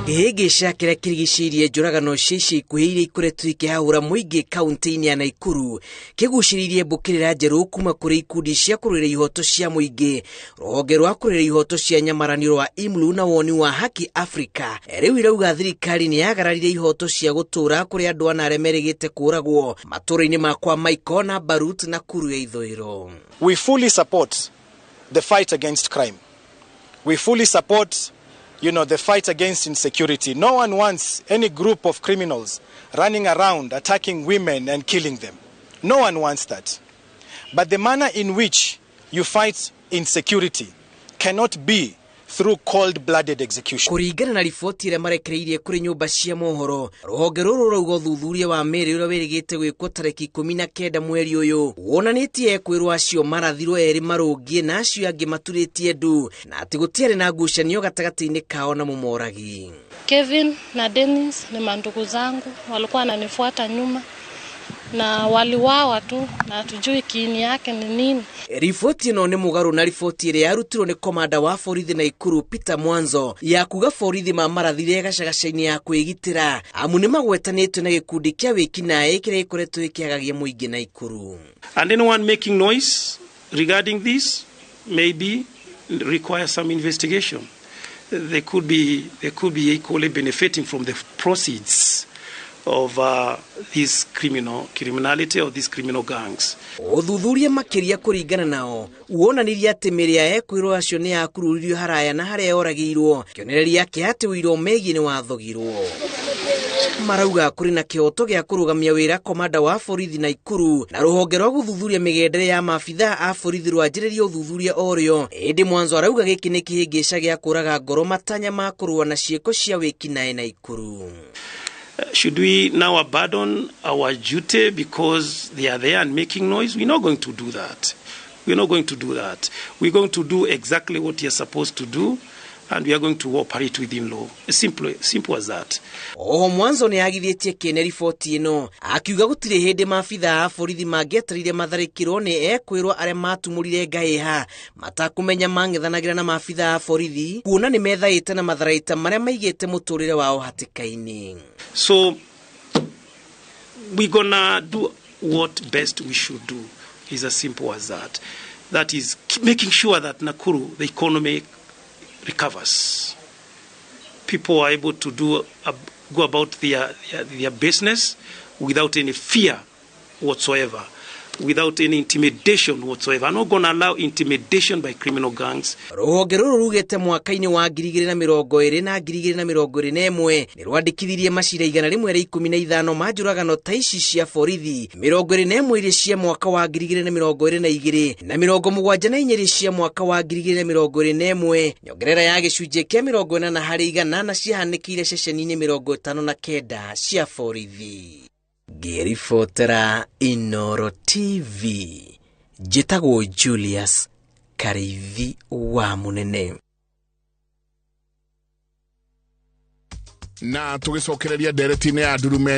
Gihigisha kĩrĩa kĩrigicĩirie njũragano cici ikuhĩire ikoretwo ikĩhahũra mũingĩ kaunti-inĩ ya Nakuru kĩgucĩrĩirie mbũkĩrĩra njerũ kuma kũrĩ ikundi cia kũrũĩrĩra ihoto cia mũingĩ, rũhonge rwa kũrũĩrĩra ihoto cia nyamaranio rwa IMLU na woni wa Haki Africa rĩu irauga thirikari nĩ yagararire ihoto cia gũtũũra kũrĩ andũ ana arĩa merĩgĩte kũragwo matũũra-inĩ makwa Maiko na Barut Nakuru ya ithũĩro. We fully support the fight against crime. We fully support the fight against insecurity. No one wants any group of criminals running around attacking women and killing them. No one wants that. But the manner in which you fight insecurity cannot be through cold-blooded execution. Kũringana na riboti ĩrĩa marekereirie kũrĩ nyũmba cia mohoro, rũhonge rũrũ rauga ũthuthuria wa mĩĩrĩ ũrĩa wĩrĩgĩte gwĩkwo tarĩki 19 mweri ũyũ wonanĩtie ekwĩrwo acio marathirwo erĩ marũngiĩ na acio angĩ maturĩtie ndu na atĩ gũtiarĩ na ngucanio gatagatĩ-inĩ kao na mũmoragi. Kevin na Dennis ni mandugu zangu, walikuwa wananifuata nyuma na waliwawa tu na tujui kiini yake ni nini. Riboti ĩno nĩ mũgarũ na riboti ĩrĩa yarutirwo nĩ komanda wa borithi Nakuru Peter Mwanzo ya kuga borithi mamarathire gacagaca-inĩ ya kwĩgitĩra amu nĩ magwetanĩtwo na gĩkundi kĩa wĩkinaĩ kĩrĩa gĩkoretwo gĩkĩagagia mũingĩ Nakuru. And anyone making noise regarding this maybe require some investigation. They could be equally benefiting from the proceeds of this criminality or these criminal gangs. Ũthuthuria makĩria kũringana nao wonanirie atĩ mĩĩrĩ ya ekwĩrwo acio nĩ yakururirio haraya na harĩa yoragĩirwo, kĩonereria kĩa atĩ ũira megiĩ nĩ wathogirwo. Marauga kũrĩ na kĩhoto gĩa kũrũgamia wĩra komanda wa borithi Nakuru na rũhonge rwa gũthuthuria mĩgendere ya maabithaa a borithi rwanjĩrĩria ũthuthuria orĩo. Ĩndĩ Mwanzo arauga gĩkĩ nĩ kĩhĩngĩca gĩa kũraga ngoro matanya ma kũrũa na ciĩko cia wĩkinaĩ Nakuru. Should we now abandon our duty because they are there and making noise? We're not going to do that. We're not going to do that. We're going to do exactly what you're supposed to do, and we are going to operate within law. Simple as that. Mwanzo nĩ agithĩtie kĩene riboti ĩno akiuga gũtirĩ hĩndĩ maabithaa a borithi mangĩetereire matharĩkĩrwo nĩ ekwĩrwo arĩa matumũrire ngaĩha matakũmenya mang'ethanagĩra na maabithaa a borithi kuona nĩ methaĩte na matharaita marĩa maigĩte mũtũrĩre wao hatĩka-inĩ. So we're gonna do what best we should do. Is as simple as that. That is making sure that Nakuru, the economy, recovers. People are able to go about their business without any fear whatsoever, without any intimidation whatsoever. I'm not going to allow intimidation by criminal gangs. Rũhonge rũrũ rugĩte mwaka-inĩ wa 2020 na 2021 nĩ rwandĩkithirie macira 115 ma njũragano ta ici cia borithi, 21 iria cia mwaka wa 2022 na 74 cia mwaka wa 2021, nyongerera ya gĩcunjĩ kĩa 40% na ciahanĩkĩire ceceni-inĩ 59 cia borithi. Ngĩribotera Inooro TV, njĩtagwo Julius Karithi wa Munene. Na tũgĩcokereria ndereti-inĩ ya ndurume